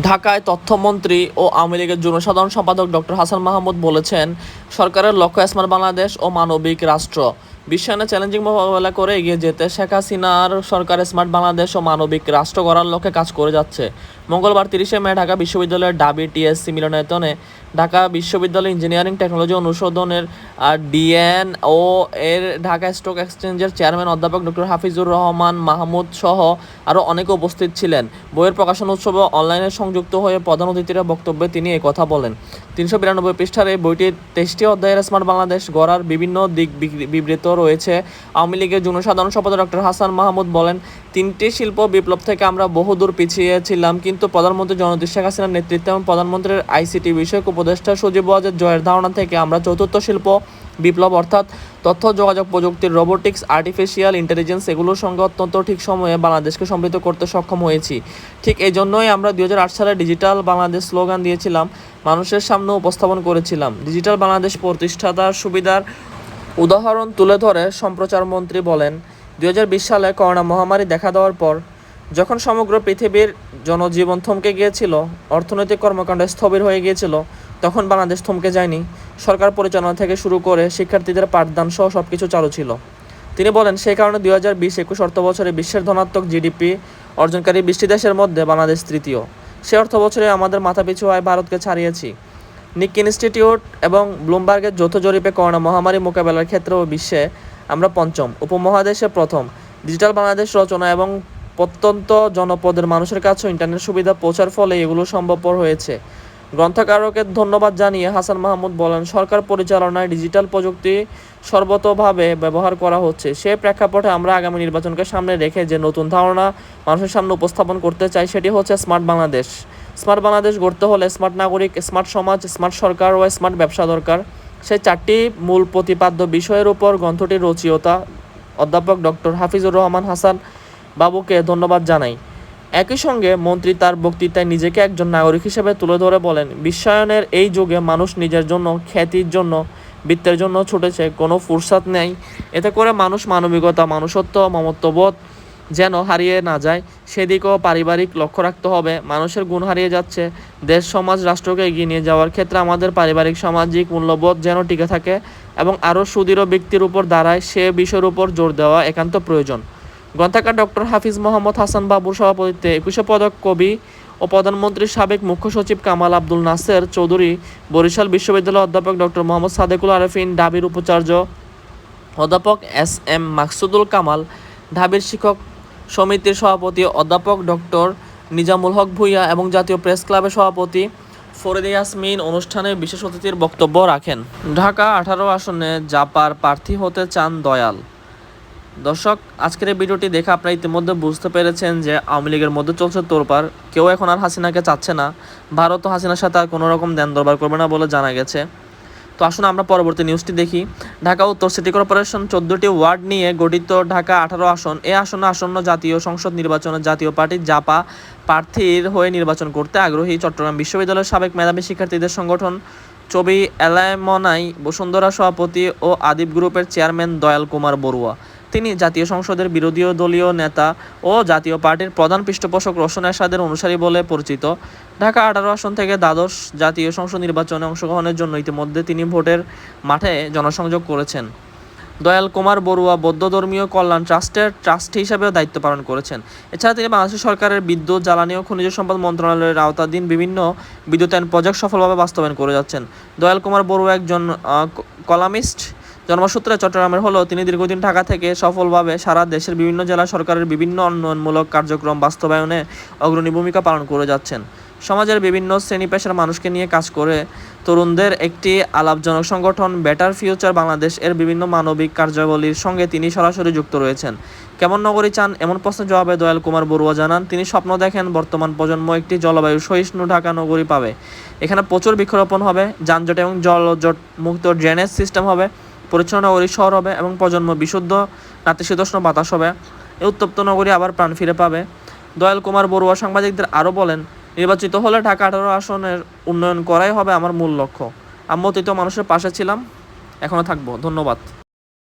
ঢাকায় তথ্যমন্ত্রী ও আওয়ামী লীগের যুগ্ম সাধারণ সম্পাদক ডক্টর হাসান মাহমুদ বলেছেন, সরকারের লক্ষ্য স্মার্ট বাংলাদেশ ও মানবিক রাষ্ট্র। বিশ্বায়নের চ্যালেঞ্জিং মোকাবেলা করে এগিয়ে যেতে শেখ হাসিনার সরকার স্মার্ট বাংলাদেশ ও মানবিক রাষ্ট্র গড়ার লক্ষ্যে কাজ করে যাচ্ছে। মঙ্গলবার 30শে মে ঢাকা বিশ্ববিদ্যালয়ের ঢাবি টিএসসি মিলনায়তনে ঢাকা বিশ্ববিদ্যালয় ইঞ্জিনিয়ারিং টেকনোলজি অনুষদের ডিএনও এর ঢাকা স্টক এক্সচেঞ্জের চেয়ারম্যান অধ্যাপক ডক্টর হাফিজুর রহমান মাহমুদ সহ আরও অনেকে উপস্থিত ছিলেন। বইয়ের প্রকাশনা উৎসবে অনলাইনে সংযুক্ত হয়ে প্রধান অতিথিরা বক্তব্যে তিনি কথা বলেন। 392 পৃষ্ঠার এই বইটির 23টি অধ্যায়ের স্মার্ট বাংলাদেশ গড়ার বিভিন্ন দিক বিবৃত রয়েছে। আওয়ামী লীগের যুগ্ম সাধারণ সম্পাদক ডক্টর হাসান মাহমুদ বলেন, 3টি শিল্প বিপ্লব থেকে আমরা বহুদূর পিছিয়ে ছিলাম, কিন্তু প্রধানমন্ত্রী জননেত্রী শেখ হাসিনার নেতৃত্বে এবং প্রধানমন্ত্রীর আইসিটি বিষয়ক উপদেষ্টা সজীব ওয়াজেদ জয়ের ধারণা থেকে আমরা চতুর্থ শিল্প বিপ্লব অর্থাৎ তথ্য যোগাযোগ প্রযুক্তির, রোবোটিক্স, আর্টিফিশিয়াল ইন্টেলিজেন্স এগুলোর সঙ্গে অত্যন্ত ঠিক সময়ে বাংলাদেশকে সমৃদ্ধ করতে সক্ষম হয়েছি। ঠিক এই জন্যই আমরা 2008 সালে ডিজিটাল বাংলাদেশ স্লোগান দিয়েছিলাম, মানুষের সামনে উপস্থাপন করেছিলাম। ডিজিটাল বাংলাদেশ প্রতিষ্ঠাতার সুবিধার উদাহরণ তুলে ধরে সম্প্রচারমন্ত্রী বলেন, 2020 সালে করোনা মহামারী দেখা দেওয়ার পর যখন সমগ্র পৃথিবীর জনজীবন থমকে গিয়েছিল, অর্থনৈতিক কর্মকাণ্ড স্থবির হয়ে গিয়েছিল, তখন বাংলাদেশ থমকে যায়নি। সরকার পরিচালনা থেকে শুরু করে শিক্ষার্থীদের পাঠদান সহ সব কিছু চালু ছিল। তিনি বলেন, সেই কারণে 2020-21 অর্থবছরে বিশ্বের ধনাত্মক জিডিপি অর্জনকারী 20টি দেশের মধ্যে বাংলাদেশ তৃতীয়। সে অর্থবছরে আমাদের মাথাপিছু আয় ভারতকে ছাড়িয়েছি। নিক ইনস্টিটিউট এবং ব্লুমবার্গের যৌথ জরিপে করোনা মহামারী মোকাবেলার ক্ষেত্রেও বিশ্বে আমরা পঞ্চম, উপমহাদেশে প্রথম। ডিজিটাল বাংলাদেশ রচনা এবং প্রত্যন্ত জনপদের মানুষের কাছেও ইন্টারনেট সুবিধা পৌঁছার ফলে এগুলো সম্ভবপর হয়েছে। গ্রন্থাগারকে ধন্যবাদ জানিয়ে হাসান মাহমুদ বলেন, সরকার পরিচালনায় ডিজিটাল প্রযুক্তি সর্বতোভাবে ব্যবহার করা হচ্ছে। সে প্রেক্ষাপটে আমরা আগামী নির্বাচনকে সামনে রেখে যে নতুন ধারণা মানুষের সামনে উপস্থাপন করতে চাই, সেটি হচ্ছে স্মার্ট বাংলাদেশ। স্মার্ট বাংলাদেশ গড়তে হলে স্মার্ট নাগরিক, স্মার্ট সমাজ, স্মার্ট সরকার ও স্মার্ট ব্যবসা দরকার। সেই 4টি মূল প্রতিপাদ্য বিষয়ের উপর গ্রন্থটির রচয়িতা অধ্যাপক ডক্টর হাফিজুর রহমান হাসান বাবুকে ধন্যবাদ জানাই। একই সঙ্গে মন্ত্রী তার বক্তৃতায় নিজেকে একজন নাগরিক হিসেবে তুলে ধরে বলেন, বিশ্বায়নের এই যুগে মানুষ নিজের জন্য, খ্যাতির জন্য, বৃত্তের জন্য ছুটেছে, কোনো ফুরসাত নেই। এতে করে মানুষ মানবিকতা, মনুষ্যত্ব, মমত্ববোধ যেন হারিয়ে না যায়, সেদিকেও পারিবারিক লক্ষ্য রাখতে হবে। মানুষের গুণ হারিয়ে যাচ্ছে। দেশ, সমাজ, রাষ্ট্রকে এগিয়ে নিয়ে যাওয়ার ক্ষেত্রে আমাদের পারিবারিক সামাজিক মূল্যবোধ যেন টিকে থাকে এবং আরও সুদৃঢ় ব্যক্তির উপর দাঁড়ায়, সে বিষয়ের উপর জোর দেওয়া একান্ত প্রয়োজন। গ্রন্থাগার ডক্টর হাফিজ মোহাম্মদ হাসান বাবুর সভাপতিত্বে 21শে পদক কবি ও প্রধানমন্ত্রীর সাবেক মুখ্য সচিব কামাল আব্দুল নাসের চৌধুরী, বরিশাল বিশ্ববিদ্যালয়ের অধ্যাপক ডক্টর মোহাম্মদ সাদেকুল আরেফিন, ঢাবির উপাচার্য অধ্যাপক এস.এম. মাকসুদুল কামাল, ঢাবির শিক্ষক সমিতির সভাপতি অধ্যাপক ডক্টর নিজামুল হক ভূঁইয়া এবং জাতীয় প্রেস ক্লাবের সভাপতি ফরিদা ইয়াসমিন অনুষ্ঠানে বিশেষ অতিথির বক্তব্য রাখেন। ঢাকা 18 আসনে জাপার প্রার্থী হতে চান দয়াল। দর্শক, আজকের এই ভিডিওটি দেখে আপনারা ইতিমধ্যে বুঝতে পেরেছেন যে আওয়ামী লীগের মধ্যে চলছে তোলপাড়। কেউ এখন আর হাসিনাকে চাচ্ছে না। ভারতও হাসিনার সাথে আর কোনো রকম দেন দরবার করবে না বলে জানা গেছে। তো আসুন আমরা পরবর্তী নিউজটি দেখি। ঢাকা উত্তর সিটি কর্পোরেশন 14টি ওয়ার্ড নিয়ে গঠিত ঢাকা 18 আসন। এই আসনে আসন্ন জাতীয় সংসদ নির্বাচনে জাতীয় পার্টি জাপা প্রার্থীর হয়ে নির্বাচন করতে আগ্রহী চট্টগ্রাম বিশ্ববিদ্যালয়ের সাবেক মেধাবী শিক্ষার্থীদের সংগঠন চবি এলামনাই বসুন্ধরা সভাপতি ও আদিব গ্রুপের চেয়ারম্যান দয়াল কুমার বড়ুয়া। তিনি জাতীয় সংসদের বিরোধী দলীয় নেতা ও জাতীয় পার্টির প্রধান পৃষ্ঠপোষক রওশন এরশাদের অনুসারী বলে পরিচিত। ঢাকা 18 আসন থেকে দ্বাদশ জাতীয় সংসদ নির্বাচনে অংশগ্রহণের জন্য ইতিমধ্যে তিনি ভোটের মাঠে জনসংযোগ করেছেন। দয়াল কুমার বড়ুয়া বৌদ্ধ ধর্মীয় কল্যাণ ট্রাস্টের ট্রাস্টি হিসেবেও দায়িত্ব পালন করেছেন। এছাড়া তিনি বাংলাদেশ সরকারের বিদ্যুৎ, জ্বালানি ও খনিজ সম্পদ মন্ত্রণালয়ের আওতাধীন বিভিন্ন বিদ্যুতায়ন প্রজেক্ট সফলভাবে বাস্তবায়ন করে যাচ্ছেন। দয়াল কুমার বড়ুয়া একজন কলামিস্ট। জন্মসূত্রে চট্টগ্রামের হলেও তিনি দীর্ঘদিন ঢাকা থেকে সফলভাবে সারা দেশের বিভিন্ন জেলা সরকারের বিভিন্ন উন্নয়নমূলক কার্যক্রম বাস্তবায়নে অগ্রণী ভূমিকা পালন করে যাচ্ছেন। সমাজের বিভিন্ন শ্রেণী পেশার মানুষকে নিয়ে কাজ করে তরুণদের একটি আলাপজনক সংগঠন বেটার ফিউচার বাংলাদেশ এর বিভিন্ন মানবিক কার্যাবলীর সঙ্গে তিনি সরাসরি যুক্ত রয়েছেন। কেমন নগরী চান, এমন প্রশ্নের জবাবে দয়াল কুমার বড়ুয়া জানান, তিনি স্বপ্ন দেখেন বর্তমান প্রজন্ম একটি জলবায়ু সহিষ্ণু ঢাকা নগরী পাবে। এখানে প্রচুর বৃক্ষরোপণ হবে, যানজট এবং জলজট মুক্ত ড্রেনেজ সিস্টেম হবে, পরিচ্ছন্ন নগরী শহর হবে এবং প্রজন্ম বিশুদ্ধ নাতিশীতোষ্ণ বাতাস হবে। এই উত্তপ্ত নগরী আবার প্রাণ ফিরে পাবে। দয়াল কুমার বড়ুয়া সাংবাদিকদের আরও বলেন, নির্বাচিত হলে ঢাকা 18 আসনের উন্নয়ন করাই হবে আমার মূল লক্ষ্য। আমি অতীত মানুষের পাশে ছিলাম, এখনও থাকবো। ধন্যবাদ।